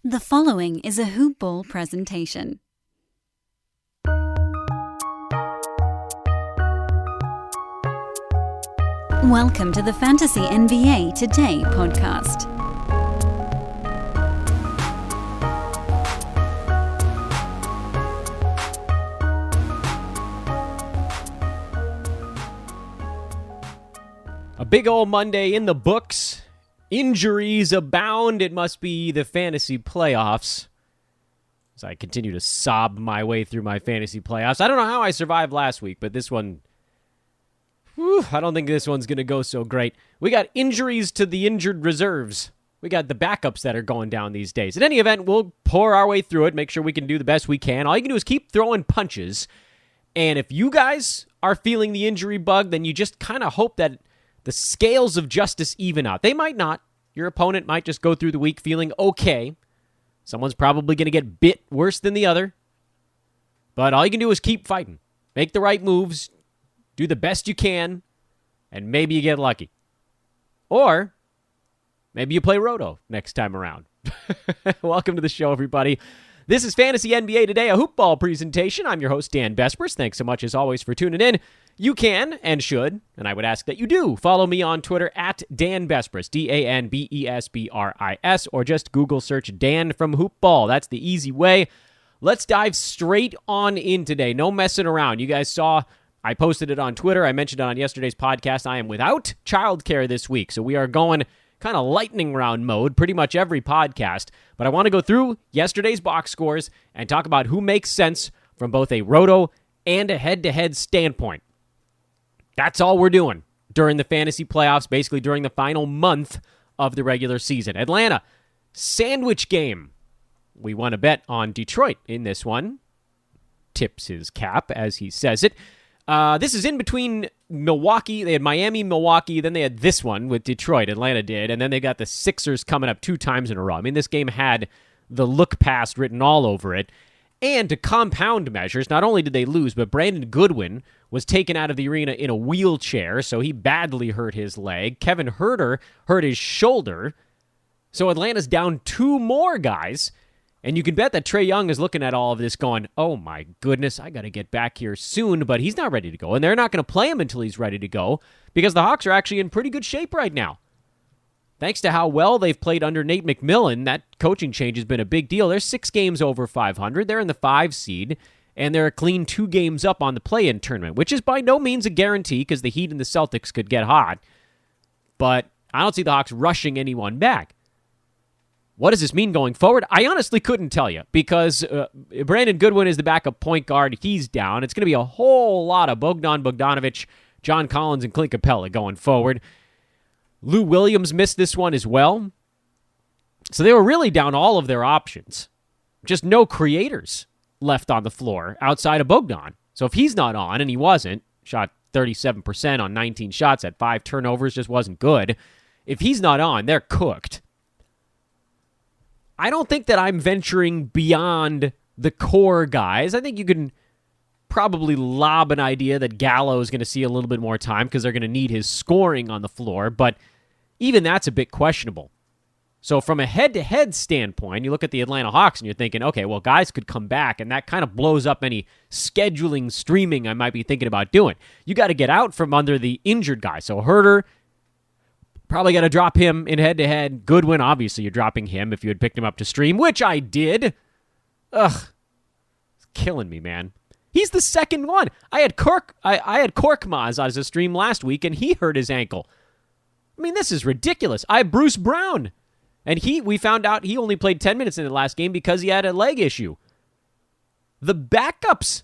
The following is a Hoop Ball presentation. Welcome to the Fantasy NBA Today podcast. A big old Monday in the books. Injuries abound. It must be the fantasy playoffs. As I continue to sob my way through my fantasy playoffs. I don't know how I survived last week, but this one, I don't think this one's going to go so great. We got injuries to the injured reserves. We got the backups that are going down these days. In any event, we'll pour our way through it, make sure we can do the best we can. All you can do is keep throwing punches. And if you guys are feeling the injury bug, then you just kind of hope that the scales of justice even out. They might not. Your opponent might just go through the week feeling okay. Someone's probably going to get bit worse than the other. But all you can do is keep fighting. Make the right moves. Do the best you can. And maybe you get lucky. Or maybe you play Roto next time around. Welcome to the show, everybody. This is Fantasy NBA Today, a hoop ball presentation. I'm your host, Dan Bespers. Thanks so much, as always, for tuning in. You can and should, and I would ask that you do, follow me on Twitter at Dan Bespers, DanBesbris, or just Google search Dan from Hoop Ball. That's the easy way. Let's dive straight on in today. No messing around. You guys saw I posted it on Twitter. I mentioned it on yesterday's podcast. I am without childcare this week, so we are going kind of lightning round mode pretty much every podcast. But I want to go through yesterday's box scores and talk about who makes sense from both a roto and a head-to-head standpoint. That's all we're doing during the fantasy playoffs, basically during the final month of the regular season. Atlanta, sandwich game. We won a bet on Detroit in this one. Tips his cap as he says it. This is in between Milwaukee. They had Miami, Milwaukee. Then they had this one with Detroit. Atlanta did. And then they got the Sixers coming up 2 times in a row. I mean, this game had the look past written all over it. And to compound measures, not only did they lose, but Brandon Goodwin was taken out of the arena in a wheelchair, so he badly hurt his leg. Kevin Huerter hurt his shoulder. So Atlanta's down 2 more guys. And you can bet that Trae Young is looking at all of this going, oh my goodness, I got to get back here soon. But he's not ready to go. And they're not going to play him until he's ready to go because the Hawks are actually in pretty good shape right now. Thanks to how well they've played under Nate McMillan, that coaching change has been a big deal. They're 6 games over 500. They're in the 5 seed, and they're a clean 2 games up on the play-in tournament, which is by no means a guarantee because the Heat and the Celtics could get hot. But I don't see the Hawks rushing anyone back. What does this mean going forward? I honestly couldn't tell you because Brandon Goodwin is the backup point guard. He's down. It's going to be a whole lot of Bogdanovic, John Collins, and Clint Capella going forward. Lou Williams missed this one as well. So they were really down all of their options. Just no creators left on the floor outside of Bogdan. So if he's not on, and he wasn't, shot 37% on 19 shots at 5 turnovers, just wasn't good. If he's not on, they're cooked. I don't think that I'm venturing beyond the core guys. I think you can probably lob an idea that Gallo is going to see a little bit more time because they're going to need his scoring on the floor, but even that's a bit questionable. So from a head-to-head standpoint, you look at the Atlanta Hawks and you're thinking, okay, well, guys could come back, and that kind of blows up any scheduling streaming I might be thinking about doing. You got to get out from under the injured guy. So Huerter, probably got to drop him in head-to-head. Goodwin, obviously you're dropping him if you had picked him up to stream, which I did. Ugh. It's killing me, man. He's the second one. I had Korkmaz as a stream last week, and he hurt his ankle. I mean, this is ridiculous. I have Bruce Brown, and we found out he only played 10 minutes in the last game because he had a leg issue. The backups,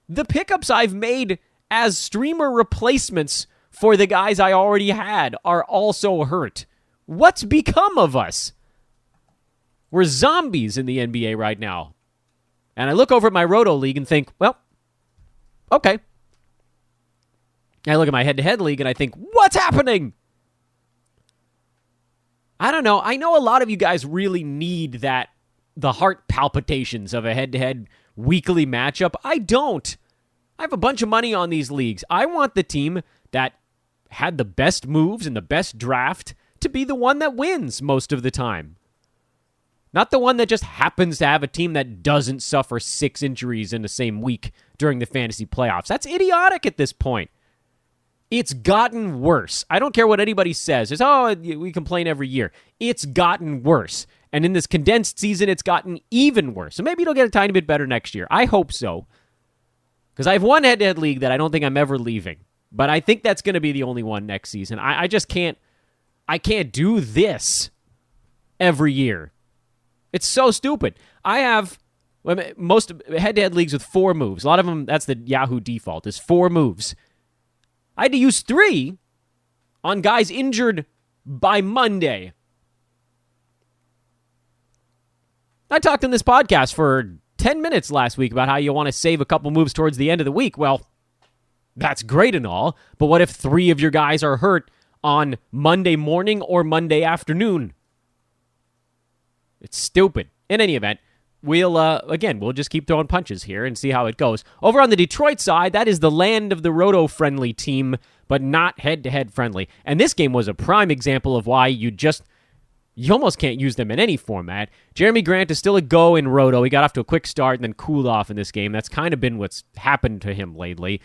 the pickups I've made as streamer replacements for the guys I already had are also hurt. What's become of us? We're zombies in the NBA right now. And I look over at my Roto League and think, well, okay. I look at my head-to-head league and I think, what's happening? I don't know. I know a lot of you guys really need the heart palpitations of a head-to-head weekly matchup. I don't. I have a bunch of money on these leagues. I want the team that had the best moves and the best draft to be the one that wins most of the time. Not the one that just happens to have a team that doesn't suffer 6 injuries in the same week during the fantasy playoffs. That's idiotic at this point. It's gotten worse. I don't care what anybody says. It's, we complain every year. It's gotten worse. And in this condensed season, it's gotten even worse. So maybe it'll get a tiny bit better next year. I hope so. Because I have one head-to-head league that I don't think I'm ever leaving. But I think that's going to be the only one next season. I just can't. I can't do this every year. It's so stupid. I have most head-to-head leagues with 4 moves. A lot of them, that's the Yahoo default, is 4 moves. I had to use 3 on guys injured by Monday. I talked in this podcast for 10 minutes last week about how you want to save a couple moves towards the end of the week. Well, that's great and all, but what if 3 of your guys are hurt on Monday morning or Monday afternoon? It's stupid. In any event, we'll just keep throwing punches here and see how it goes. Over on the Detroit side, that is the land of the roto-friendly team, but not head-to-head friendly. And this game was a prime example of why you almost can't use them in any format. Jeremy Grant is still a go in roto. He got off to a quick start and then cooled off in this game. That's kind of been what's happened to him lately.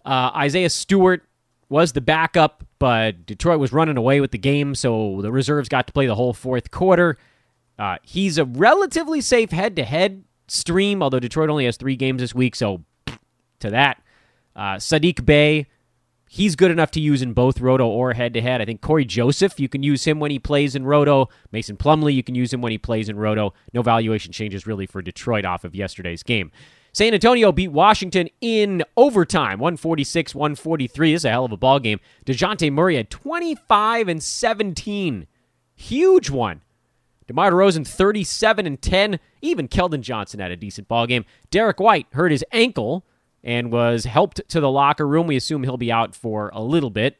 Isaiah Stewart was the backup, but Detroit was running away with the game, so the reserves got to play the whole fourth quarter. He's a relatively safe head-to-head stream, although Detroit only has 3 games this week, so to that. Sadiq Bey, he's good enough to use in both roto or head-to-head. I think Corey Joseph, you can use him when he plays in roto. Mason Plumlee, you can use him when he plays in roto. No valuation changes really for Detroit off of yesterday's game. San Antonio beat Washington in overtime, 146-143. This is a hell of a ball game. DeJounte Murray had 25 and 17. Huge one. DeMar DeRozan, 37 and 10. Even Keldon Johnson had a decent ball game. Derek White hurt his ankle and was helped to the locker room. We assume he'll be out for a little bit.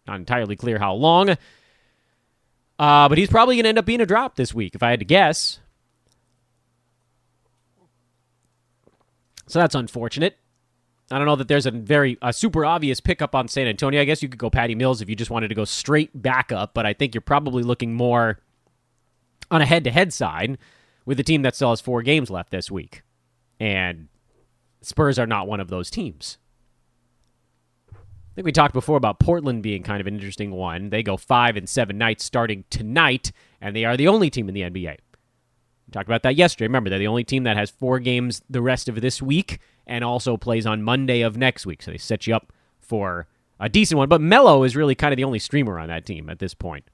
Not entirely clear how long. But he's probably going to end up being a drop this week, if I had to guess. So that's unfortunate. I don't know that there's a super obvious pickup on San Antonio. I guess you could go Patty Mills if you just wanted to go straight backup, but I think you're probably looking more on a head-to-head side with a team that still has 4 games left this week. And Spurs are not one of those teams. I think we talked before about Portland being kind of an interesting one. They go 5-7 nights starting tonight, and they are the only team in the NBA. We talked about that yesterday. Remember, they're the only team that has 4 games the rest of this week and also plays on Monday of next week. So they set you up for a decent one. But Melo is really kind of the only streamer on that team at this point.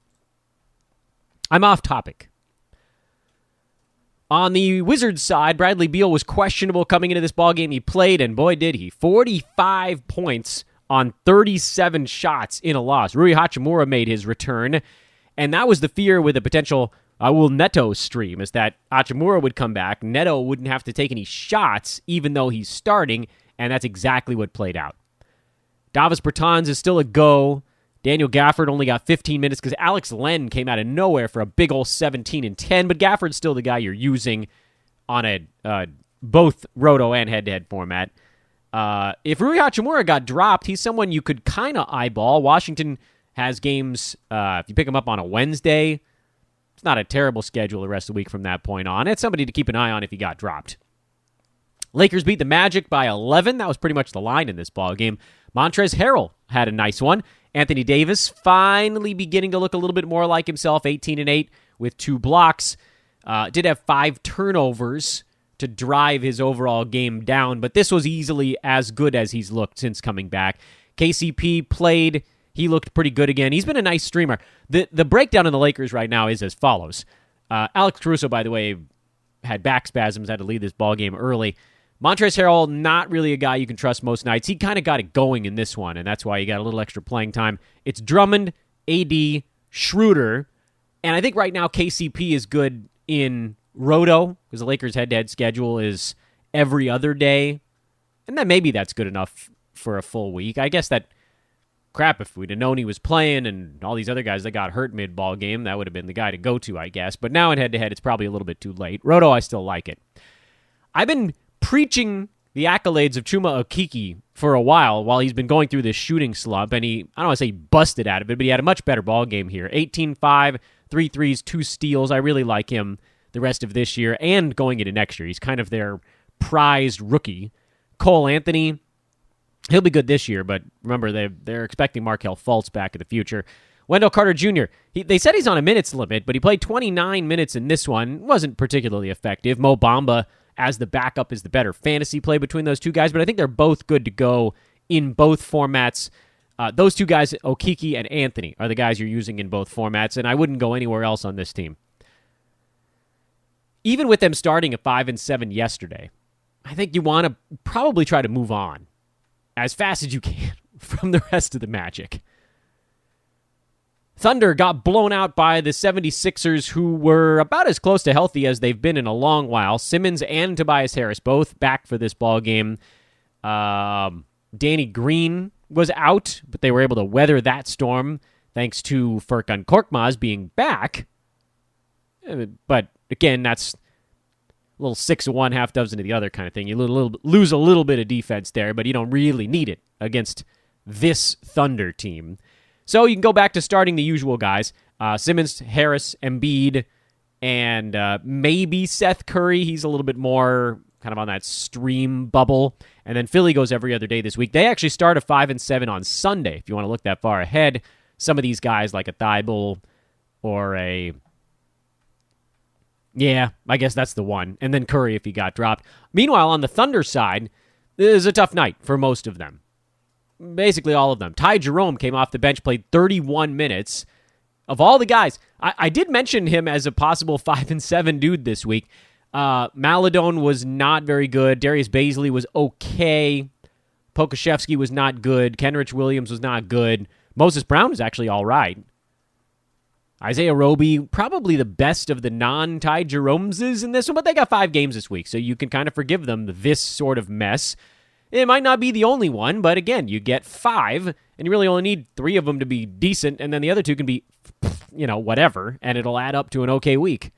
I'm off topic. On the Wizards side, Bradley Beal was questionable coming into this ballgame. He played, and boy did he. 45 points on 37 shots in a loss. Rui Hachimura made his return, and that was the fear with a potential Neto stream, is that Hachimura would come back. Neto wouldn't have to take any shots, even though he's starting, and that's exactly what played out. Davis Bertans is still a go. Daniel Gafford only got 15 minutes because Alex Len came out of nowhere for a big ol' 17 and 10, but Gafford's still the guy you're using on a both roto and head-to-head format. If Rui Hachimura got dropped, he's someone you could kind of eyeball. Washington has games, if you pick them up on a Wednesday, it's not a terrible schedule the rest of the week from that point on. It's somebody to keep an eye on if he got dropped. Lakers beat the Magic by 11. That was pretty much the line in this ballgame. Montrezl Harrell had a nice one. Anthony Davis finally beginning to look a little bit more like himself, 18 and 8 with 2 blocks. Did have 5 turnovers to drive his overall game down, but this was easily as good as he's looked since coming back. KCP played. He looked pretty good again. He's been a nice streamer. The breakdown in the Lakers right now is as follows. Alex Caruso, by the way, had back spasms, had to leave this ballgame early. Montrezl Harrell, not really a guy you can trust most nights. He kind of got it going in this one, and that's why he got a little extra playing time. It's Drummond, AD, Schroeder, and I think right now KCP is good in roto because the Lakers' head-to-head schedule is every other day, and then maybe that's good enough for a full week. I guess that, crap, if we'd have known he was playing and all these other guys that got hurt mid-ball game, that would have been the guy to go to, I guess. But now in head-to-head, it's probably a little bit too late. Roto, I still like it. I've been preaching the accolades of Chuma Okeke for a while he's been going through this shooting slump, and I don't want to say he busted out of it, but he had a much better ball game here. 18-5, 3 threes, 2 steals. I really like him the rest of this year and going into next year. He's kind of their prized rookie. Cole Anthony, he'll be good this year, but remember, they're expecting Markelle Fultz back in the future. Wendell Carter Jr., they said he's on a minutes limit, but he played 29 minutes in this one. Wasn't particularly effective. Mo Bamba as the backup is the better fantasy play between those two guys, but I think they're both good to go in both formats. Those two guys, Okiki and Anthony, are the guys you're using in both formats, and I wouldn't go anywhere else on this team. Even with them starting at 5-7 yesterday, I think you want to probably try to move on as fast as you can from the rest of the Magic. Thunder got blown out by the 76ers, who were about as close to healthy as they've been in a long while. Simmons and Tobias Harris both back for this ball game. Danny Green was out, but they were able to weather that storm thanks to Furkan Korkmaz being back. But again, that's a little 6 of one, half dozen of the other kind of thing. You lose a little bit of defense there, but you don't really need it against this Thunder team. So you can go back to starting the usual guys. Simmons, Harris, Embiid, and maybe Seth Curry. He's a little bit more kind of on that stream bubble. And then Philly goes every other day this week. They actually start at 5-7 on Sunday, if you want to look that far ahead. Some of these guys like a Thibault or a... Yeah, I guess that's the one. And then Curry if he got dropped. Meanwhile, on the Thunder side, it was a tough night for most of them. Basically all of them. Ty Jerome came off the bench, played 31 minutes. Of all the guys, I did mention him as a possible 5-7 dude this week. Maladone was not very good. Darius Baisley was okay. Pokashevsky was not good. Kenrich Williams was not good. Moses Brown was actually all right. Isaiah Roby, probably the best of the non-Ty Jeromeses in this one, but they got 5 games this week, so you can kind of forgive them this sort of mess. It might not be the only one, but again, you get 5, and you really only need 3 of them to be decent, and then the other 2 can be, whatever, and it'll add up to an okay week.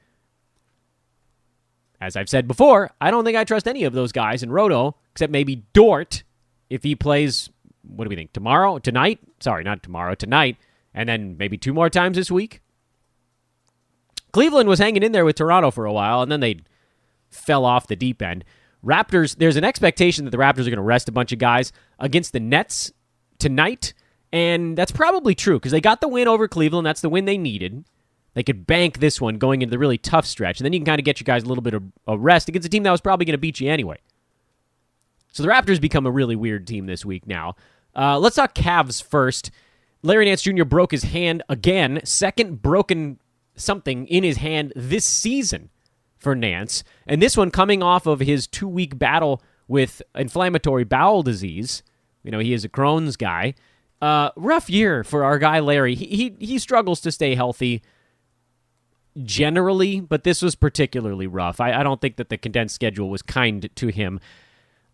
As I've said before, I don't think I trust any of those guys in Roto, except maybe Dort, if he plays, what do we think, tonight? Sorry, not tomorrow, tonight, and then maybe 2 more times this week. Cleveland was hanging in there with Toronto for a while, and then they fell off the deep end. Raptors, there's an expectation that the Raptors are going to rest a bunch of guys against the Nets tonight, and that's probably true because they got the win over Cleveland. That's the win they needed. They could bank this one going into the really tough stretch, and then you can kind of get you guys a little bit of a rest against a team that was probably going to beat you anyway. So the Raptors become a really weird team this week now. Let's talk Cavs first. Larry Nance Jr. broke his hand again, second broken something in his hand this season for Nance, and this one coming off of his 2-week battle with inflammatory bowel disease. He is a Crohn's guy. Rough year for our guy Larry. He struggles to stay healthy generally, but this was particularly rough. I don't think that the condensed schedule was kind to him.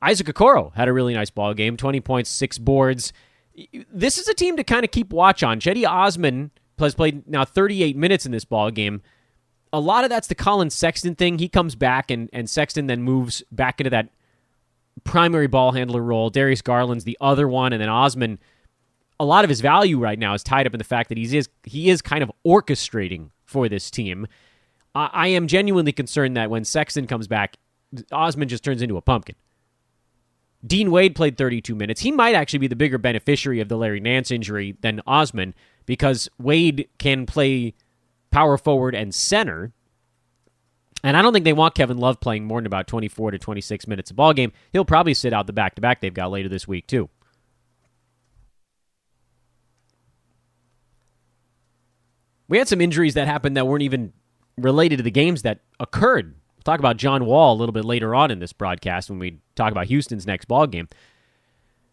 Isaac Okoro had a really nice ball game, 20 points, 6 boards. This is a team to kind of keep watch on. Cedi Osman has played now 38 minutes in this ball game. A lot of that's the Colin Sexton thing. He comes back, and Sexton then moves back into that primary ball handler role. Darius Garland's the other one, and then Osman, a lot of his value right now is tied up in the fact that he is kind of orchestrating for this team. I am genuinely concerned that when Sexton comes back, Osman just turns into a pumpkin. Dean Wade played 32 minutes. He might actually be the bigger beneficiary of the Larry Nance injury than Osman because Wade can play power forward and center. And I don't think they want Kevin Love playing more than about 24 to 26 minutes a ball game. He'll probably sit out the back-to-back they've got later this week, too. We had some injuries that happened that weren't even related to the games that occurred. We'll talk about John Wall a little bit later on in this broadcast when we talk about Houston's next ball game.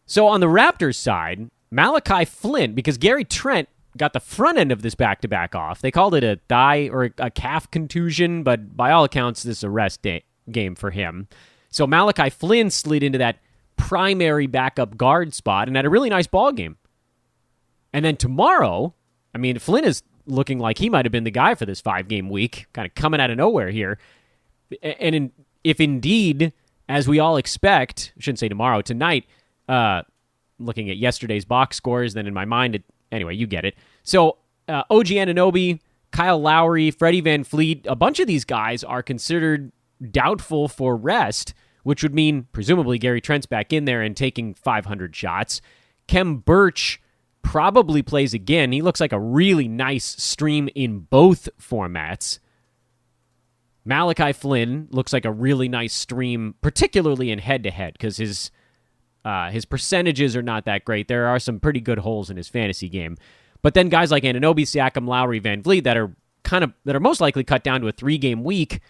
So on the Raptors side, Malachi Flynn, because Gary Trent got the front end of this back-to-back off. They called it a thigh or a calf contusion, but by all accounts, this is a rest game for him. So Malachi Flynn slid into that primary backup guard spot and had a really nice ball game. And then tomorrow, Flynn is looking like he might have been the guy for this 5-game week, kind of coming out of nowhere here. And if indeed, as we all expect, I shouldn't say tomorrow, tonight, looking at yesterday's box scores, then in my mind, anyway, you get it. So OG Anunoby Kyle Lowry, Freddie Van Fleet, a bunch of these guys are considered doubtful for rest, which would mean presumably Gary Trent's back in there and taking 500 shots. Kem Birch probably plays again. He looks like a really nice stream in both formats. Malachi Flynn looks like a really nice stream, particularly in head-to-head, because his percentages are not that great. There are some pretty good holes in his fantasy game. But then guys like Anunoby, Siakam, Lowry, Van Vliet that are most likely cut down to a 3-game week,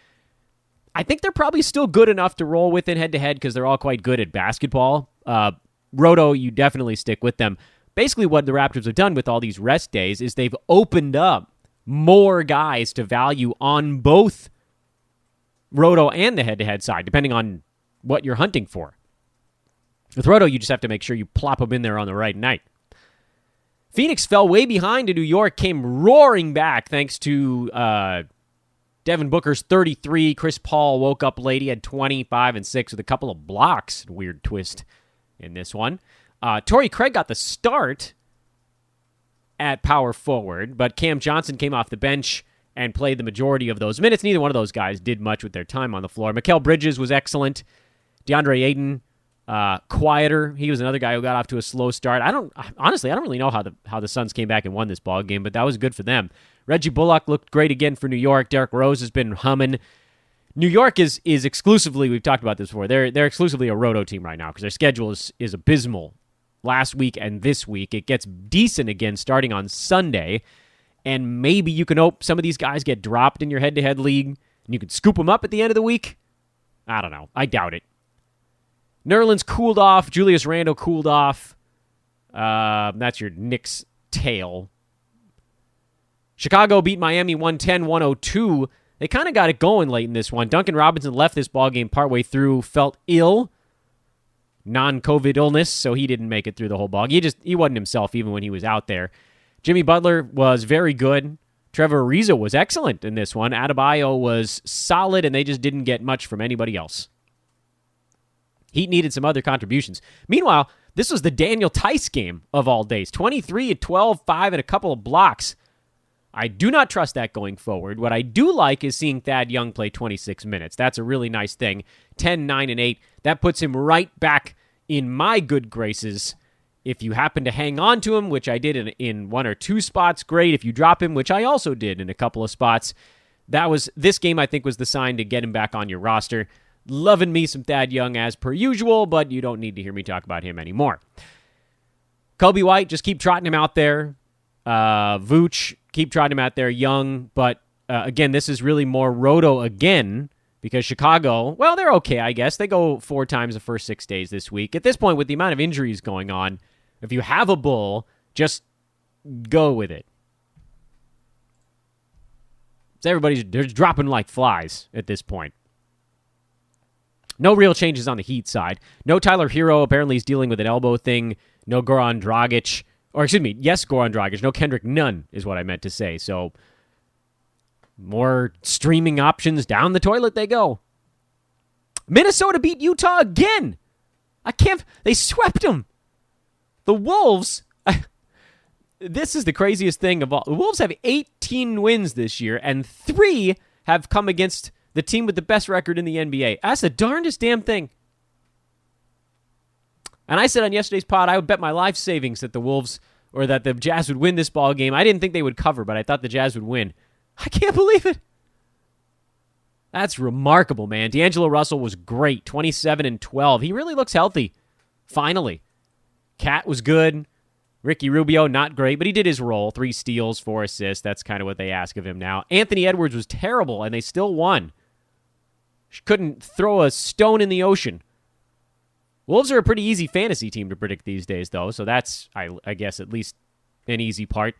I think they're probably still good enough to roll with in head-to-head because they're all quite good at basketball. Roto, you definitely stick with them. Basically what the Raptors have done with all these rest days is they've opened up more guys to value on both Roto and the head-to-head side, depending on what you're hunting for. With Roto, you just have to make sure you plop them in there on the right night. Phoenix fell way behind to New York, came roaring back thanks to Devin Booker's 33. Chris Paul woke up late. He had 25 and 6 with a couple of blocks. Weird twist in this one. Torrey Craig got the start at power forward, but Cam Johnson came off the bench and played the majority of those minutes. Neither one of those guys did much with their time on the floor. Mikal Bridges was excellent. DeAndre Ayton, quieter. He was another guy who got off to a slow start. I don't really know how the Suns came back and won this ball game, but that was good for them. Reggie Bullock looked great again for New York. Derrick Rose has been humming. New York is exclusively, we've talked about this before, they're exclusively a roto team right now because their schedule is abysmal last week and this week. It gets decent again starting on Sunday, and maybe you can hope some of these guys get dropped in your head-to-head league, and you can scoop them up at the end of the week. I don't know. I doubt it. Nerlens cooled off. Julius Randle cooled off. That's your Knicks tail. Chicago beat Miami 110-102. They kind of got it going late in this one. Duncan Robinson left this ballgame partway through, felt ill. Non-COVID illness, so he didn't make it through the whole ball. He wasn't himself even when he was out there. Jimmy Butler was very good. Trevor Ariza was excellent in this one. Adebayo was solid, and they just didn't get much from anybody else. Heat needed some other contributions. Meanwhile, this was the Daniel Tice game of all days. 23 at 12, 5, and a couple of blocks. I do not trust that going forward. What I do like is seeing Thad Young play 26 minutes. That's a really nice thing. 10, 9, and 8. That puts him right back in my good graces. If you happen to hang on to him, which I did in one or two spots, great. If you drop him, which I also did in a couple of spots, this game I think was the sign to get him back on your roster. Loving me some Thad Young as per usual, but you don't need to hear me talk about him anymore. Kobe White, just keep trotting him out there. Vooch, keep trotting him out there. Young, but again, this is really more roto again because Chicago, well, they're okay, I guess. They go 4 times the first 6 days this week. At this point, with the amount of injuries going on, if you have a bull, just go with it. So they're dropping like flies at this point. No real changes on the Heat side. No Tyler Hero. Apparently he's dealing with an elbow thing. No Goran Dragic. Or excuse me, yes, Goran Dragic. No Kendrick Nunn is what I meant to say. So more streaming options down the toilet they go. Minnesota beat Utah again. They swept them. The Wolves, this is the craziest thing of all. The Wolves have 18 wins this year, and 3 have come against the team with the best record in the NBA. That's the darndest damn thing. And I said on yesterday's pod, I would bet my life savings that the Wolves or that the Jazz would win this ball game. I didn't think they would cover, but I thought the Jazz would win. I can't believe it. That's remarkable, man. D'Angelo Russell was great, 27 and 12. He really looks healthy, finally. Cat was good. Ricky Rubio, not great, but he did his role. 3 steals, 4 assists. That's kind of what they ask of him now. Anthony Edwards was terrible, and they still won. Couldn't throw a stone in the ocean. Wolves are a pretty easy fantasy team to predict these days, though, so that's, I guess, at least an easy part.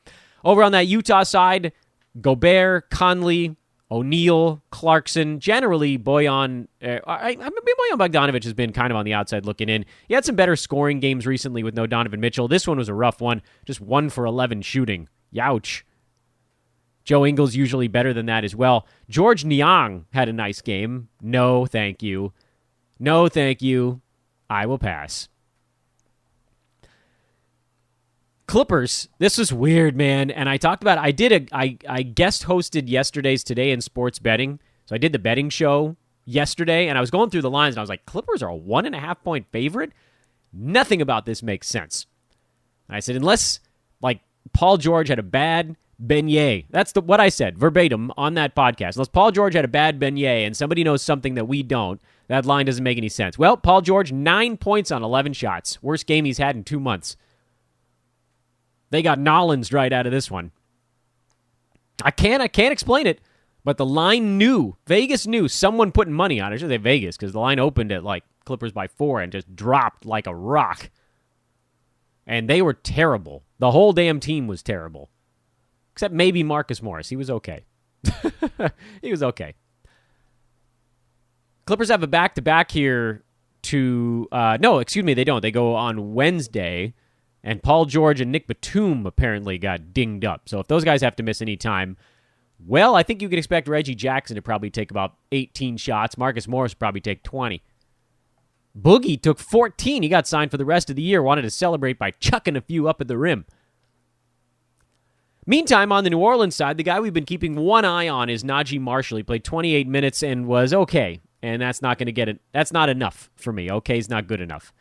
Over on that Utah side, Gobert, Conley, O'Neal, Clarkson, generally Bojan Bogdanovic has been kind of on the outside looking in. He had some better scoring games recently with no Donovan Mitchell. This one was a rough one, just 1 for 11 shooting. Youch. Joe Ingles usually better than that as well. George Niang had a nice game. No, thank you. No, thank you. I will pass. Clippers, this was weird, man. And I talked about I guest hosted yesterday's Today in Sports Betting. So I did the betting show yesterday, and I was going through the lines, and I was like, Clippers are a 1.5 point favorite? Nothing about this makes sense. And I said, unless, like, Paul George had a bad beignet. That's what I said, verbatim, on that podcast. Unless Paul George had a bad beignet and somebody knows something that we don't, that line doesn't make any sense. Well, Paul George, 9 points on 11 shots. Worst game he's had in 2 months. They got Nollins right out of this one. I can't explain it, but the line knew. Vegas knew. Someone putting money on it. I should say Vegas, because the line opened at, like, Clippers by 4 and just dropped like a rock. And they were terrible. The whole damn team was terrible. Except maybe Marcus Morris. He was okay. He was okay. Clippers have a back-to-back here to... no, excuse me, they don't. They go on Wednesday, and Paul George and Nick Batum apparently got dinged up. So if those guys have to miss any time, well, I think you could expect Reggie Jackson to probably take about 18 shots. Marcus Morris would probably take 20. Boogie took 14. He got signed for the rest of the year. Wanted to celebrate by chucking a few up at the rim. Meantime, on the New Orleans side, the guy we've been keeping one eye on is Naji Marshall. He played 28 minutes and was okay. And that's not going to get it. That's not enough for me. Okay is not good enough.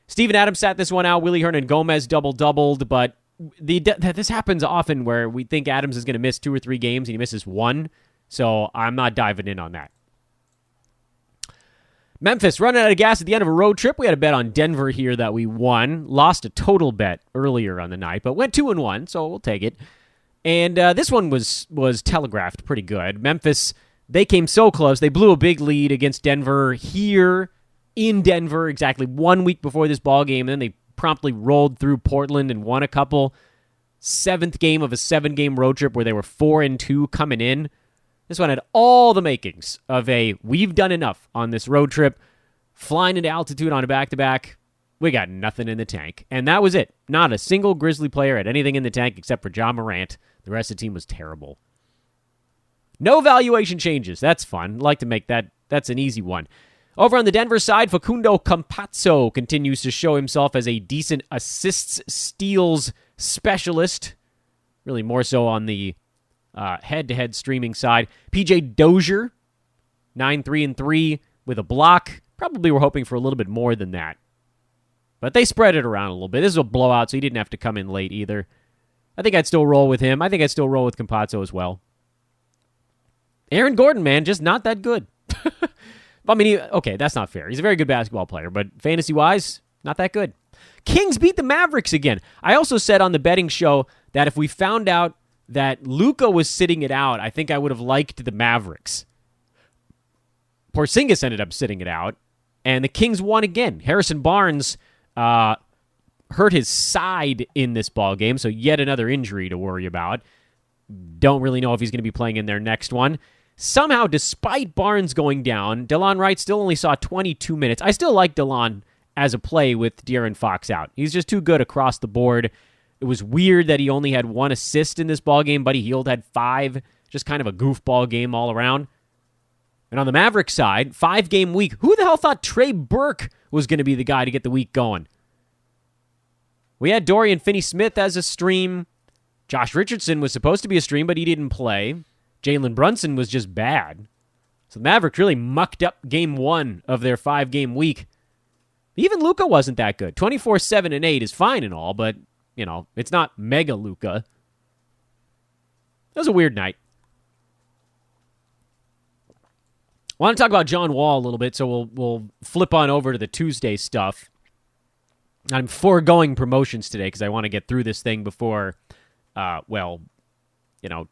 Steven Adams sat this one out. Willie Hernan Gomez doubled, but this happens often where we think Adams is going to miss 2 or 3 games and he misses 1. So I'm not diving in on that. Memphis running out of gas at the end of a road trip. We had a bet on Denver here that we won. Lost a total bet earlier on the night, but went 2-1, so we'll take it. And this one was telegraphed pretty good. Memphis, they came so close. They blew a big lead against Denver here in Denver exactly 1 week before this ball game. And then they promptly rolled through Portland and won a couple. 7th game of a 7-game road trip where they were 4-2 coming in. This one had all the makings of we've done enough on this road trip. Flying into altitude on a back-to-back. We got nothing in the tank. And that was it. Not a single Grizzly player had anything in the tank except for Ja Morant. The rest of the team was terrible. No valuation changes. That's fun. I'd like to make that. That's an easy one. Over on the Denver side, Facundo Campazzo continues to show himself as a decent assists, steals specialist. Really more so on the head-to-head streaming side. PJ Dozier, 9-3-3 with a block. Probably were hoping for a little bit more than that. But they spread it around a little bit. This is a blowout, so he didn't have to come in late either. I think I'd still roll with him. I think I'd still roll with Campazzo as well. Aaron Gordon, man, just not that good. I mean, okay, that's not fair. He's a very good basketball player, but fantasy-wise, not that good. Kings beat the Mavericks again. I also said on the betting show that if we found out that Luka was sitting it out, I think I would have liked the Mavericks. Porzingis ended up sitting it out, and the Kings won again. Harrison Barnes hurt his side in this ball game, so yet another injury to worry about. Don't really know if he's going to be playing in their next one. Somehow, despite Barnes going down, Delon Wright still only saw 22 minutes. I still like Delon as a play with De'Aaron Fox out. He's just too good across the board. It was weird that he only had 1 assist in this ball game. Buddy Hield had 5. Just kind of a goofball game all around. And on the Mavericks side, 5-game week. Who the hell thought Trey Burke was going to be the guy to get the week going? We had Dorian Finney-Smith as a stream. Josh Richardson was supposed to be a stream, but he didn't play. Jalen Brunson was just bad. So the Mavericks really mucked up game 1 of their 5-game week. Even Luka wasn't that good. 24, 7, and 8 is fine and all, but, you know, it's not mega Luka. It was a weird night. I want to talk about John Wall a little bit, so we'll flip on over to the Tuesday stuff. I'm foregoing promotions today because I want to get through this thing before,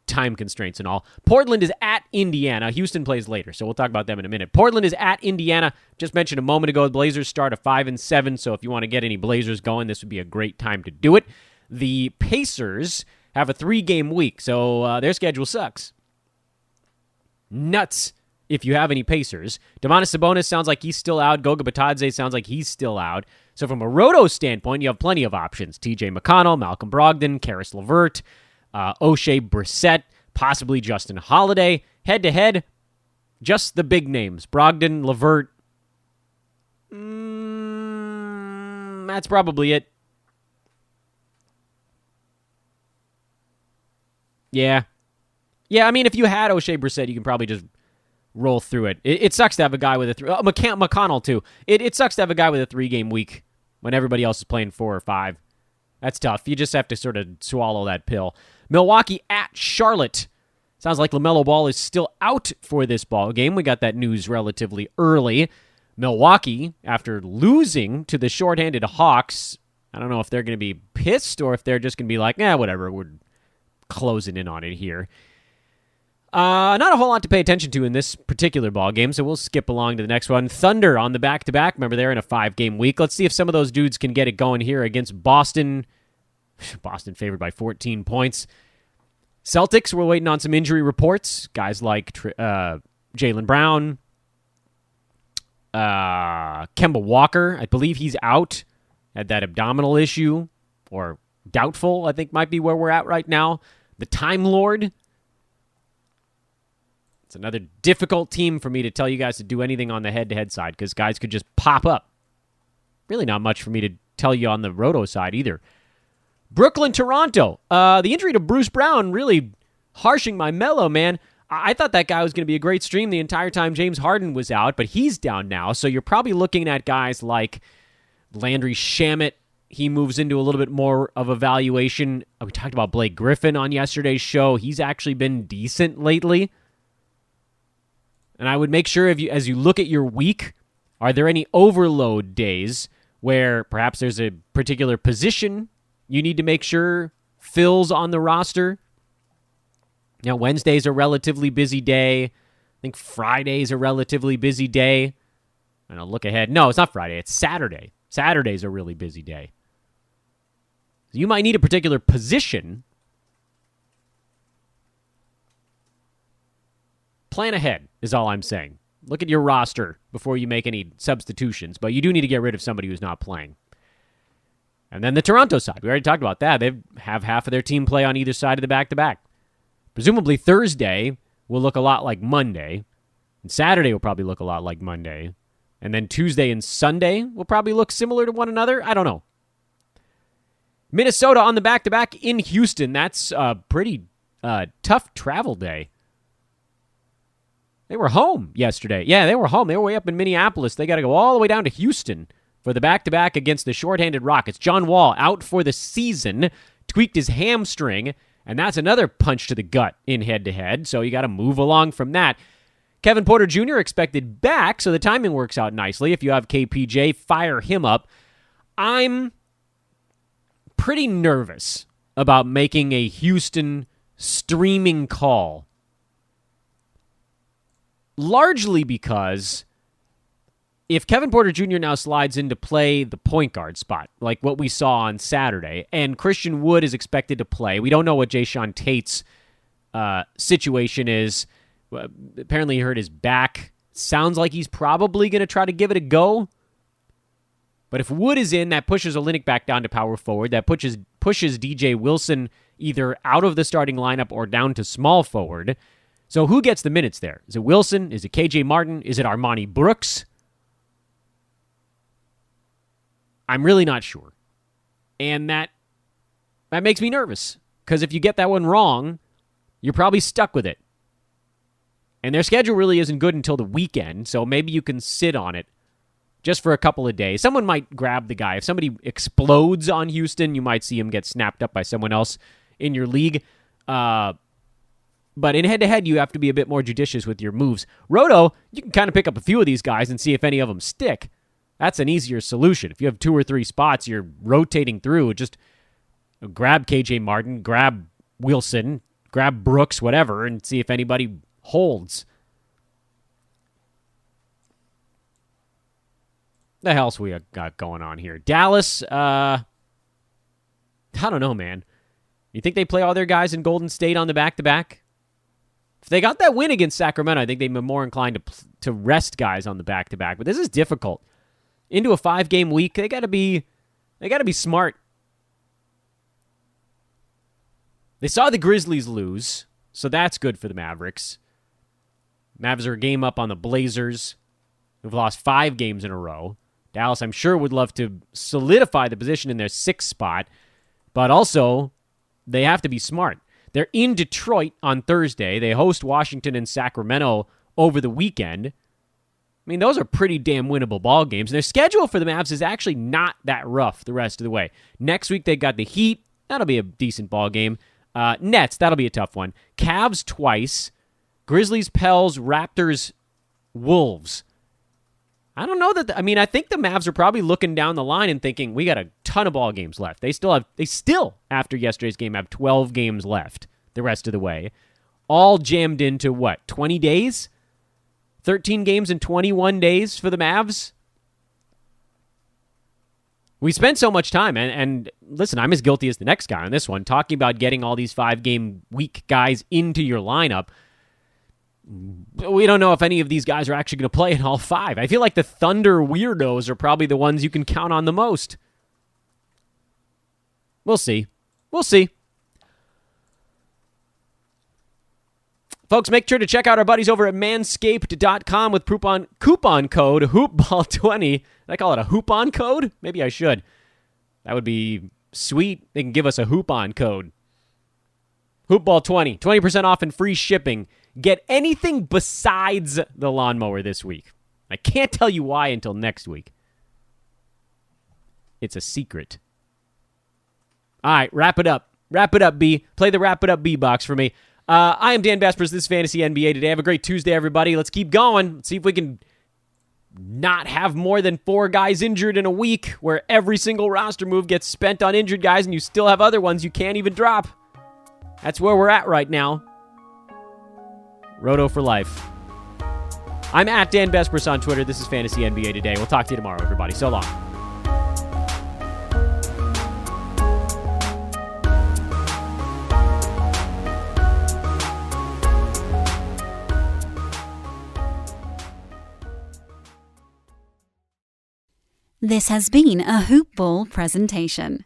time constraints and all. Portland is at Indiana. Houston plays later, so we'll talk about them in a minute. Portland is at Indiana. Just mentioned a moment ago, the Blazers start at 5-7, so if you want to get any Blazers going, this would be a great time to do it. The Pacers have a 3-game week, so their schedule sucks. Nuts if you have any Pacers. Domantas Sabonis sounds like he's still out. Goga Bitadze sounds like he's still out. So from a roto standpoint, you have plenty of options. TJ McConnell, Malcolm Brogdon, Karis LeVert, O'Shea Brissett, possibly Justin Holiday. Head-to-head, just the big names. Brogdon, LeVert. That's probably it. Yeah. Yeah, I mean, if you had O'Shea Brissett, you can probably just roll through it. It sucks to have a guy with a McConnell, too. It sucks to have a guy with a 3-game week when everybody else is playing 4 or 5. That's tough. You just have to sort of swallow that pill. Milwaukee at Charlotte. Sounds like LaMelo Ball is still out for this ball game. We got that news relatively early. Milwaukee, after losing to the shorthanded Hawks, I don't know if they're going to be pissed or if they're just going to be like, whatever, we're closing in on it here. Not a whole lot to pay attention to in this particular ball game, so we'll skip along to the next one. Thunder on the back-to-back. Remember, they're in a 5-game week. Let's see if some of those dudes can get it going here against Boston. Boston favored by 14 points. Celtics, we're waiting on some injury reports. Guys like Jaylen Brown, Kemba Walker. I believe he's out. Had that abdominal issue, or doubtful, I think might be where we're at right now. The Time Lord. It's another difficult team for me to tell you guys to do anything on the head-to-head side because guys could just pop up. Really not much for me to tell you on the roto side either. Brooklyn, Toronto. The injury to Bruce Brown really harshing my mellow, man. I thought that guy was going to be a great stream the entire time James Harden was out, but he's down now, so you're probably looking at guys like Landry Shamet. He moves into a little bit more of a valuation. We talked about Blake Griffin on yesterday's show. He's actually been decent lately. And I would make sure as you look at your week, are there any overload days where perhaps there's a particular position you need to make sure fills on the roster? Now, Wednesday's a relatively busy day. I think Friday's a relatively busy day. And I'll look ahead. No, it's not Friday. It's Saturday. Saturday's a really busy day. You might need a particular position. Plan ahead is all I'm saying. Look at your roster before you make any substitutions, but you do need to get rid of somebody who's not playing. And then the Toronto side. We already talked about that. They have half of their team play on either side of the back-to-back. Presumably Thursday will look a lot like Monday, and Saturday will probably look a lot like Monday, and then Tuesday and Sunday will probably look similar to one another. I don't know. Minnesota on the back-to-back in Houston. That's a pretty tough travel day. They were home yesterday. Yeah, they were home. They were way up in Minneapolis. They got to go all the way down to Houston for the back-to-back against the shorthanded Rockets. John Wall out for the season, tweaked his hamstring, and that's another punch to the gut in head-to-head, so you got to move along from that. Kevin Porter Jr. expected back, so the timing works out nicely. If you have KPJ, fire him up. I'm pretty nervous about making a Houston streaming call. Largely because if Kevin Porter Jr. now slides into play the point guard spot, like what we saw on Saturday, and Christian Wood is expected to play, we don't know what Jayshawn Tate's situation is. Apparently he hurt his back. Sounds like he's probably going to try to give it a go. But if Wood is in, that pushes Olynyk back down to power forward. That pushes DJ Wilson either out of the starting lineup or down to small forward. So who gets the minutes there? Is it Wilson? Is it KJ Martin? Is it Armani Brooks? I'm really not sure. And that makes me nervous. Because if you get that one wrong, you're probably stuck with it. And their schedule really isn't good until the weekend, so maybe you can sit on it just for a couple of days. Someone might grab the guy. If somebody explodes on Houston, you might see him get snapped up by someone else in your league. But in head-to-head, you have to be a bit more judicious with your moves. Roto, you can kind of pick up a few of these guys and see if any of them stick. That's an easier solution. If you have 2 or 3 spots you're rotating through, just grab KJ Martin, grab Wilson, grab Brooks, whatever, and see if anybody holds. The hell's we got going on here? Dallas, I don't know, man. You think they play all their guys in Golden State on the back-to-back? If they got that win against Sacramento, I think they'd be more inclined to rest guys on the back-to-back. But this is difficult. Into a 5-game week, they got to be smart. They saw the Grizzlies lose, so that's good for the Mavericks. Mavs are a game up on the Blazers, who've lost 5 games in a row. Dallas, I'm sure, would love to solidify the position in their 6th spot, but also they have to be smart. They're in Detroit on Thursday. They host Washington and Sacramento over the weekend. I mean, those are pretty damn winnable ball games. And their schedule for the Mavs is actually not that rough the rest of the way. Next week, they got the Heat. That'll be a decent ball game. Nets, that'll be a tough one. Cavs twice. Grizzlies, Pels, Raptors, Wolves. I don't know that. I think the Mavs are probably looking down the line and thinking, we got a ton of ball games left. They still, after yesterday's game, have 12 games left the rest of the way. All jammed into, 20 days? 13 games in 21 days for the Mavs? We spent so much time, and listen, I'm as guilty as the next guy on this one, talking about getting all these 5-game week guys into your lineup. We don't know if any of these guys are actually going to play in all 5. I feel like the Thunder weirdos are probably the ones you can count on the most. We'll see. Folks, make sure to check out our buddies over at manscaped.com with coupon code HoopBall20. Did I call it a hoop-on code? Maybe I should. That would be sweet. They can give us a hoop-on code. HoopBall20. 20% off and free shipping. Get anything besides the lawnmower this week. I can't tell you why until next week. It's a secret. All right, wrap it up. Wrap it up, B. Play the Wrap It Up B box for me. I am Dan Vespers. This is Fantasy NBA Today. Have a great Tuesday, everybody. Let's keep going. Let's see if we can not have more than 4 guys injured in a week where every single roster move gets spent on injured guys and you still have other ones you can't even drop. That's where we're at right now. Roto for life. I'm at Dan Vespers on Twitter. This is Fantasy NBA Today. We'll talk to you tomorrow, everybody. So long. This has been a Hoop Ball presentation.